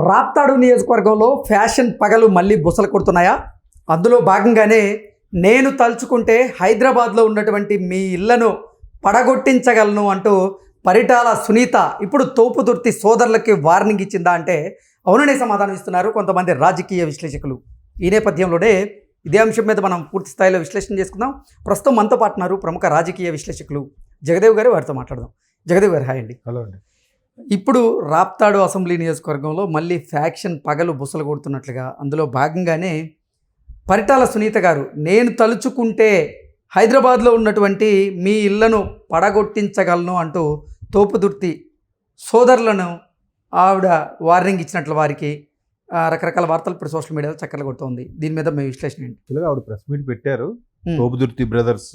రాప్తాడు నియోజకవర్గంలో ఫ్యాషన్ పగలు మళ్ళీ బుసలు కొడుతున్నాయా? అందులో భాగంగానే నేను తలుచుకుంటే హైదరాబాద్లో ఉన్నటువంటి మీ ఇళ్లను పడగొట్టించగలను అంటూ పరిటాల సునీత ఇప్పుడు తోపుదుర్తి సోదరులకి వార్నింగ్ ఇచ్చిందా అంటే అవుననే సమాధానం ఇస్తున్నారు కొంతమంది రాజకీయ విశ్లేషకులు. ఈ నేపథ్యంలోనే ఇదే అంశం మీద మనం పూర్తి స్థాయిలో విశ్లేషణ చేసుకుందాం. ప్రస్తుతం మనతో పాటున్నారు ప్రముఖ రాజకీయ విశ్లేషకులు జగదేవ్ గారు. వారితో మాట్లాడదాం. జగదేవ్ గారు, హాయ్ అండి. హలో అండి. ఇప్పుడు రాప్తాడు అసెంబ్లీ నియోజకవర్గంలో మళ్ళీ ఫ్యాక్షన్ పగలు బుసలు కొడుతున్నట్లుగా అందులో భాగంగానే పరిటాల సునీత గారు నేను తలుచుకుంటే హైదరాబాద్లో ఉన్నటువంటి మీ ఇళ్లను పడగొట్టించగలను అంటూ తోపుదుర్తి సోదరులను ఆవిడ వార్నింగ్ ఇచ్చినట్లు వారికి రకరకాల వార్తలు ఇప్పుడు సోషల్ మీడియాలో చక్కర్లు కొడుతోంది. దీని మీద మీ విశ్లేషణ ఏంటి? యాక్చువల్గా ఆవిడ ప్రెస్ మీట్ పెట్టారు. తోపుదుర్తి బ్రదర్స్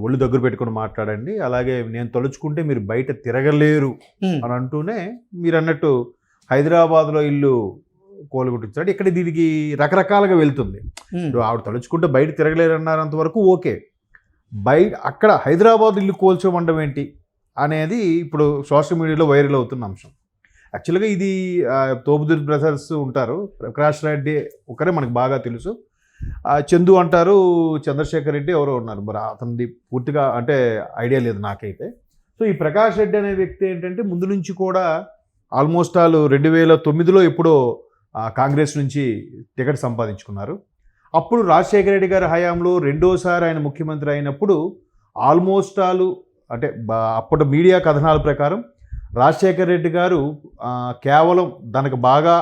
ఒళ్ళు దగ్గర పెట్టుకుని మాట్లాడండి, అలాగే నేను తలుచుకుంటే మీరు బయట తిరగలేరు అని అంటూనే మీరు అన్నట్టు హైదరాబాద్లో ఇల్లు కోలుగుట్టించాడు. ఇక్కడ దీనికి రకరకాలుగా వెళ్తుంది. ఇప్పుడు ఆవిడ తలుచుకుంటే బయట తిరగలేరు అన్నారంత వరకు ఓకే. అక్కడ హైదరాబాద్ ఇల్లు కోల్చమండం ఏంటి అనేది ఇప్పుడు సోషల్ మీడియాలో వైరల్ అవుతున్న అంశం. యాక్చువల్గా ఇది తోపుదుర్తి బ్రదర్స్ ఉంటారు, ప్రకాష్ రెడ్డి ఒకరే మనకు బాగా తెలుసు, చందు అంటారు, చంద్రశేఖర్ రెడ్డి ఎవరో ఉన్నారు, మరి అతనిది పూర్తిగా అంటే ఐడియా లేదు నాకైతే. సో ఈ ప్రకాష్ రెడ్డి అనే వ్యక్తి ఏంటంటే ముందు నుంచి కూడా ఆల్మోస్ట్ 2009లో ఎప్పుడో కాంగ్రెస్ నుంచి టికెట్ సంపాదించుకున్నారు. అప్పుడు రాజశేఖర రెడ్డి గారి హయాంలో రెండోసారి ఆయన ముఖ్యమంత్రి అయినప్పుడు ఆల్మోస్ట్ అంటే అప్పటి మీడియా కథనాల ప్రకారం రాజశేఖర రెడ్డి గారు కేవలం దానికి బాగా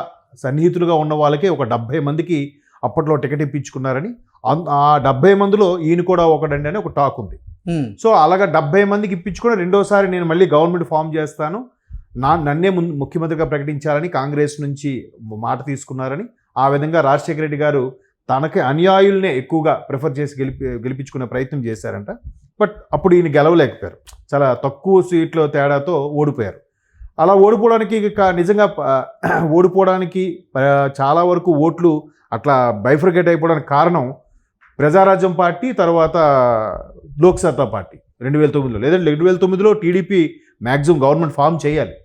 సన్నిహితులుగా ఉన్న వాళ్ళకే ఒక 70 మందికి అప్పట్లో టికెట్ ఇప్పించుకున్నారని, ఆ 70 మందిలో ఈయన కూడా ఒకడండి అని ఒక టాక్ ఉంది. సో అలాగా 70 మందికి ఇప్పించుకుని రెండోసారి నేను మళ్ళీ గవర్నమెంట్ ఫామ్ చేస్తాను, నన్నే ముఖ్యమంత్రిగా ప్రకటించాలని కాంగ్రెస్ నుంచి మాట తీసుకున్నారని, ఆ విధంగా రాజశేఖర రెడ్డి గారు తనకి అనుయాయుల్నే ఎక్కువగా ప్రిఫర్ చేసి గెలిపించుకునే ప్రయత్నం చేశారంట. బట్ అప్పుడు ఈయన గెలవలేకపోయారు, చాలా తక్కువ సీట్ల తేడాతో ఓడిపోయారు. అలా ఓడిపోవడానికి నిజంగా ఓడిపోవడానికి చాలా వరకు ఓట్లు అట్లా బైఫర్కేట్ అయిపోవడానికి కారణం ప్రజారాజ్యం పార్టీ, తర్వాత లోక్సత్తా పార్టీ 2009లో, లేదంటే 2009లో టీడీపీ మ్యాక్సిమం గవర్నమెంట్ ఫామ్ చేయాలి.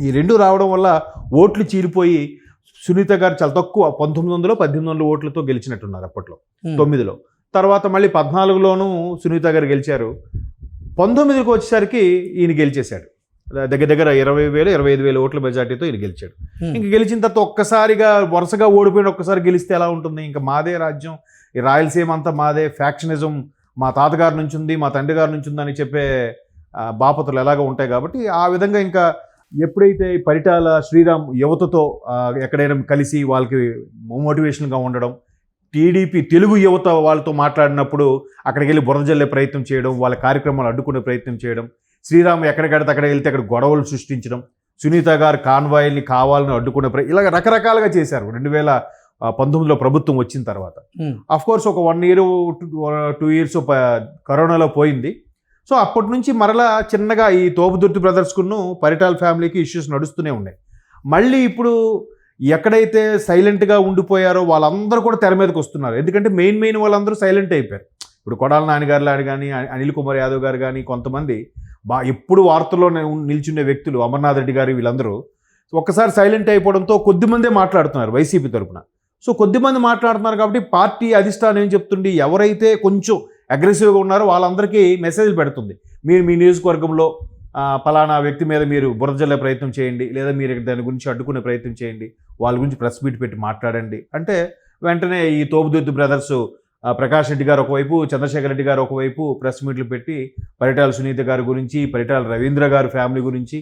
ఈ రెండు రావడం వల్ల ఓట్లు చీలిపోయి సునీత గారు చాలా తక్కువ 1900-1800 ఓట్లతో గెలిచినట్టున్నారు అప్పట్లో, 9లో. తర్వాత మళ్ళీ 14లోనూ సునీత గారు గెలిచారు. 19కి వచ్చేసరికి ఈయన గెలిచేశాడు. దగ్గర 20,000-25,000 ఓట్ల మెజార్టీతో ఈయన గెలిచాడు. ఇంక గెలిచిన తర్వాత ఒక్కసారిగా వరుసగా ఓడిపోయిన ఒక్కసారి గెలిస్తే ఎలా ఉంటుంది? ఇంకా మాదే రాజ్యం, ఈ రాయలసీమ అంతా మాదే, ఫ్యాక్షనిజం మా తాతగారి నుంచి ఉంది, మా తండ్రి గారి నుంచి ఉందని చెప్పే బాపతులు ఎలాగో ఉంటాయి. కాబట్టి ఆ విధంగా ఇంకా ఎప్పుడైతే పరిటాల శ్రీరామ్ యువతతో ఎక్కడైనా కలిసి వాళ్ళకి మోటివేషన్గా ఉండడం, టీడీపీ తెలుగు యువత వాళ్ళతో మాట్లాడినప్పుడు అక్కడికి వెళ్ళి బురద జల్లే ప్రయత్నం చేయడం, వాళ్ళ కార్యక్రమాలు అడ్డుకునే ప్రయత్నం చేయడం, శ్రీరామ్ ఎక్కడికడితే అక్కడ వెళ్తే అక్కడ గొడవలు సృష్టించడం, సునీత గారు కాన్వాయిల్ని కావాలని అడ్డుకునే ఇలాగ రకరకాలుగా చేశారు 2019లో ప్రభుత్వం వచ్చిన తర్వాత. అఫ్కోర్స్ ఒక 1 year 2 years కరోనాలో పోయింది. సో అప్పటి నుంచి మరలా చిన్నగా ఈ తోపుదుర్తి బ్రదర్స్కును పరిటాల ఫ్యామిలీకి ఇష్యూస్ నడుస్తూనే ఉన్నాయి. మళ్ళీ ఇప్పుడు ఎక్కడైతే సైలెంట్గా ఉండిపోయారో వాళ్ళందరూ కూడా తెర మీదకి వస్తున్నారు. ఎందుకంటే మెయిన్ వాళ్ళందరూ సైలెంట్ అయిపోయారు. ఇప్పుడు కొడాల నాన్నగారు లాంటి కానీ, అనిల్ కుమార్ యాదవ్ గారు కానీ, కొంతమంది ఎప్పుడు వార్తల్లో నిల్చునే వ్యక్తులు, అమర్నాథ్ రెడ్డి గారు, వీళ్ళందరూ ఒక్కసారి సైలెంట్ అయిపోవడంతో కొద్దిమందే మాట్లాడుతున్నారు వైసీపీ తరఫున. సో కొద్దిమంది మాట్లాడుతున్నారు కాబట్టి పార్టీ అధిష్టానం ఏం చెప్తుంది, ఎవరైతే కొంచెం అగ్రెసివ్గా ఉన్నారో వాళ్ళందరికీ మెసేజ్లు పెడుతుంది, మీరు మీ నియోజకవర్గంలో పలానా వ్యక్తి మీద మీరు బురద జల్లే ప్రయత్నం చేయండి, లేదా మీరు దాని గురించి అడ్డుకునే ప్రయత్నం చేయండి, వాళ్ళ గురించి ప్రెస్ మీట్ పెట్టి మాట్లాడండి అంటే వెంటనే ఈ తోపుదుర్తి బ్రదర్స్ ప్రకాష్ రెడ్డి గారు ఒకవైపు, చంద్రశేఖర్ రెడ్డి గారు ఒకవైపు ప్రెస్ మీట్లు పెట్టి పరిటాల సునీత గారి గురించి, పరిటాల రవీంద్ర గారి ఫ్యామిలీ గురించి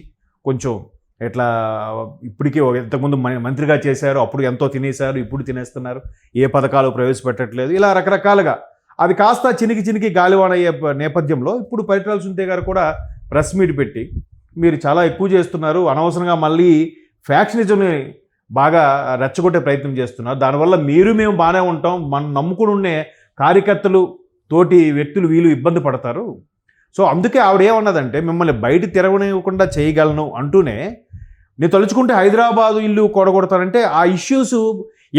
కొంచెం ఎట్లా ఇప్పటికీ ఇంతకుముందు మంత్రిగా చేశారు, అప్పుడు ఎంతో తినేశారు, ఇప్పుడు తినేస్తున్నారు, ఏ పథకాలు ప్రవేశపెట్టట్లేదు, ఇలా రకరకాలుగా అది కాస్త చినికి గాలివాన అయ్యే నేపథ్యంలో ఇప్పుడు పరిటాల సునీత గారు కూడా ప్రెస్ మీట్ పెట్టి మీరు చాలా ఎక్కువ చేస్తున్నారు, అనవసరంగా మళ్ళీ ఫ్యాక్షనిజంని బాగా రెచ్చగొట్టే ప్రయత్నం చేస్తున్నారు, దానివల్ల మేము బాగానే ఉంటాం, మనం నమ్ముకుని ఉండే కార్యకర్తలు తోటి వ్యక్తులు వీళ్ళు ఇబ్బంది పడతారు. సో అందుకే ఆవిడ ఏమన్నదంటే మిమ్మల్ని బయట తిరగనివ్వకుండా చేయగలను అంటూనే, నేను తలుచుకుంటే హైదరాబాదు ఇల్లు కొడగొడతానంటే ఆ ఇష్యూస్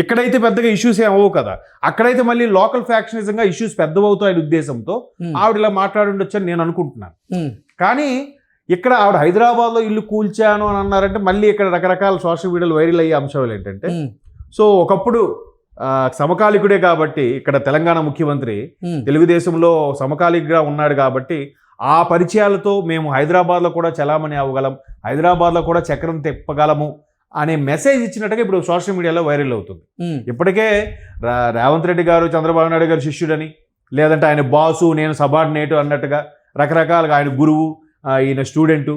ఎక్కడైతే పెద్దగా ఇష్యూస్ ఏం అవ్వవు కదా, అక్కడైతే మళ్ళీ లోకల్ ఫ్యాక్షనిజంగా ఇష్యూస్ పెద్దవవుతాయని ఉద్దేశంతో ఆవిడ ఇలా మాట్లాడి ఉండొచ్చు అని నేను అనుకుంటున్నాను. కానీ ఇక్కడ ఆవిడ హైదరాబాద్లో ఇల్లు కూల్చాను అని అన్నారంటే మళ్ళీ ఇక్కడ రకరకాల సోషల్ మీడియాలో వైరల్ అయ్యే అంశాలు ఏంటంటే, సో ఒకప్పుడు సమకాలికుడే కాబట్టి ఇక్కడ తెలంగాణ ముఖ్యమంత్రి తెలుగుదేశంలో సమకాలికగా ఉన్నాడు కాబట్టి ఆ పరిచయాలతో మేము హైదరాబాద్లో కూడా చలామణి అవ్వగలం, హైదరాబాద్లో కూడా చక్రం తిప్పగలము అనే మెసేజ్ ఇచ్చినట్టుగా ఇప్పుడు సోషల్ మీడియాలో వైరల్ అవుతుంది. ఇప్పటికే రేవంత్ రెడ్డి గారు చంద్రబాబు నాయుడు గారు శిష్యుడని, లేదంటే ఆయన బాసు నేను సబార్డినేటు అన్నట్టుగా రకరకాలుగా ఆయన గురువు ఈయన స్టూడెంటు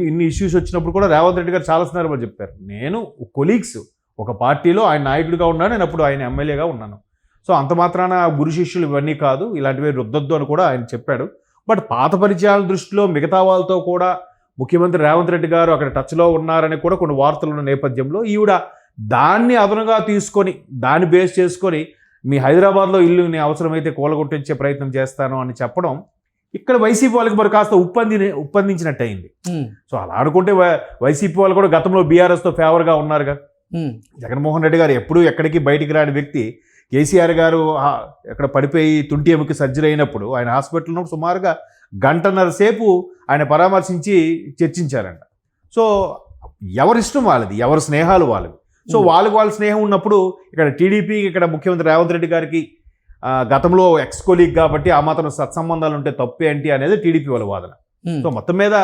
ఇన్ని ఇష్యూస్ వచ్చినప్పుడు కూడా రేవంత్ రెడ్డి గారు చాలా సందర్భాలు చెప్పారు, నేను కొలీగ్స్ ఒక పార్టీలో ఆయన నాయకుడిగా ఉన్నాను, నేను అప్పుడు ఆయన ఎమ్మెల్యేగా ఉన్నాను, సో అంత మాత్రాన గురు శిష్యులు ఇవన్నీ కాదు, ఇలాంటివి రుద్దొద్దు అని కూడా ఆయన చెప్పాడు. బట్ పాత పరిచయాల దృష్టిలో మిగతా వాళ్ళతో కూడా ముఖ్యమంత్రి రేవంత్ రెడ్డి గారు అక్కడ టచ్లో ఉన్నారని కూడా కొన్ని వార్తలు ఉన్న నేపథ్యంలో ఈవిడ దాన్ని అదనుగా తీసుకొని దాన్ని బేస్ చేసుకొని మీ హైదరాబాద్లో ఇల్లుని అవసరమైతే కూలగొట్టించే ప్రయత్నం చేస్తాను అని చెప్పడం ఇక్కడ వైసీపీ వాళ్ళకి మరి కాస్త ఉప్పందించినట్టు అయింది. సో అలా అనుకుంటే వైసీపీ వాళ్ళు కూడా గతంలో బీఆర్ఎస్తో ఫేవర్గా ఉన్నారుగా. జగన్మోహన్ రెడ్డి గారు ఎప్పుడూ ఎక్కడికి బయటికి రాని వ్యక్తి, కేసీఆర్ గారు ఎక్కడ పడిపోయి తుంటి ఎముక సర్జరీ అయినప్పుడు ఆయన హాస్పిటల్లో సుమారుగా గంటన్నర సేపు ఆయన పరామర్శించి చర్చించారంట. సో ఎవరిష్టం వాళ్ళది, ఎవరి స్నేహాలు వాళ్ళవి. సో వాళ్ళ స్నేహం ఉన్నప్పుడు ఇక్కడ టీడీపీ ఇక్కడ ముఖ్యమంత్రి రేవంత్ రెడ్డి గారికి గతంలో ఎక్స్ కొలీగ్ కాబట్టి ఆ మాత్రం సత్సంబంధాలు ఉంటే తప్పేంటి అనేది టీడీపీ వాళ్ళ వాదన. సో మొత్తం మీద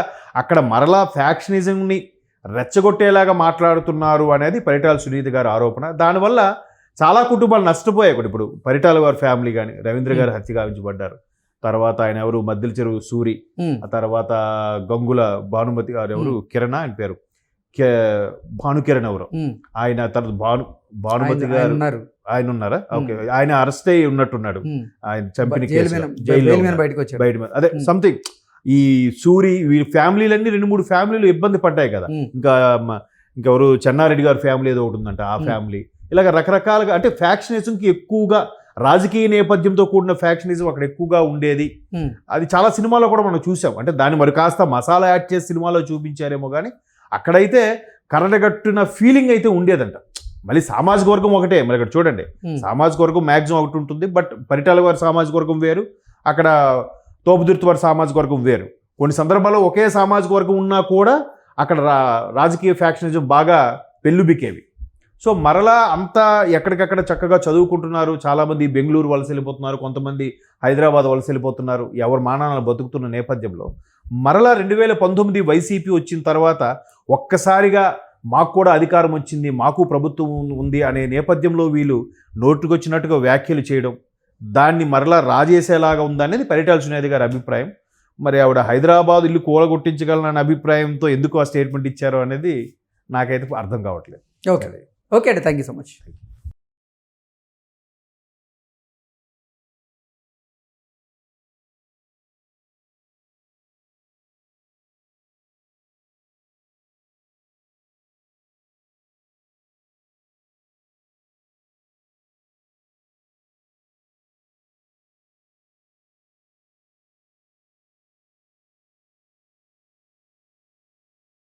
అక్కడ మరలా ఫ్యాక్షనిజంని రెచ్చగొట్టేలాగా మాట్లాడుతున్నారు అనేది పరిటాల సునీత గారి ఆరోపణ. దానివల్ల చాలా కుటుంబాలు నష్టపోయాయి. ఇప్పుడు పరిటాల వారి ఫ్యామిలీ కానీ రవీంద్ర గారు హత్య గావించబడ్డారు, తర్వాత ఆయన ఎవరు మద్దిల చెరువు సూరి, ఆ తర్వాత గంగుల భానుమతి గారు ఎవరు కిరణ్ ఆయన పేరు భానుకిరణ్ ఎవరు ఆయన, తర్వాత భానుమతి గారు ఆయన ఉన్నారా, ఓకే ఆయన అరెస్ట్ అయ్యి ఉన్నట్టున్నాడు, ఆయన చంపిన బయట అదే సంథింగ్. ఈ సూరి వీరి ఫ్యామిలీలన్నీ 2-3 ఫ్యామిలీలు ఇబ్బంది పడ్డాయి కదా. ఇంకెవరు చెన్నారెడ్డి గారి ఫ్యామిలీ ఏదో ఒకటి ఉందంట, ఆ ఫ్యామిలీ, ఇలాగ రకరకాలుగా అంటే ఫ్యాక్షనిజంకి ఎక్కువగా రాజకీయ నేపథ్యంతో కూడిన ఫ్యాక్షనిజం అక్కడ ఎక్కువగా ఉండేది. అది చాలా సినిమాలో కూడా మనం చూసాం. అంటే దాన్ని మరి కాస్త మసాలా యాడ్ చేసి సినిమాలో చూపించారేమో కానీ అక్కడైతే కరడగట్టున ఫీలింగ్ అయితే ఉండేదంట. మళ్ళీ సామాజిక వర్గం ఒకటే, మరి ఇక్కడ చూడండి సామాజిక వర్గం మ్యాక్సిమం ఒకటి ఉంటుంది, బట్ పరిటాల వారి సామాజిక వర్గం వేరు, అక్కడ తోపుదుర్తి వారి సామాజిక వర్గం వేరు. కొన్ని సందర్భాల్లో ఒకే సామాజిక వర్గం ఉన్నా కూడా అక్కడ రాజకీయ ఫ్యాక్షనిజం బాగా పెళ్ళుబికేవి. సో మరలా అంతా ఎక్కడికక్కడ చక్కగా చదువుకుంటున్నారు, చాలామంది బెంగళూరు వలస వెళ్ళిపోతున్నారు, కొంతమంది హైదరాబాద్ వలస వెళ్ళిపోతున్నారు, ఎవరు మానాలను బతుకుతున్న నేపథ్యంలో మరలా 2019 వైసీపీ వచ్చిన తర్వాత ఒక్కసారిగా మాకు కూడా అధికారం వచ్చింది, మాకు ప్రభుత్వం ఉంది అనే నేపథ్యంలో వీళ్ళు నోటుకొచ్చినట్టుగా వ్యాఖ్యలు చేయడం, దాన్ని మరలా రాజేసేలాగా ఉందనేది పరిటాల సునీత గారి అభిప్రాయం. మరి ఆవిడ హైదరాబాద్ ఇల్లు కూలగొట్టించగలనన్న అభిప్రాయంతో ఎందుకు ఆ స్టేట్మెంట్ ఇచ్చారో అనేది నాకైతే అర్థం కావట్లేదు. ఓకే అండి, థ్యాంక్ యూ సో మచ్.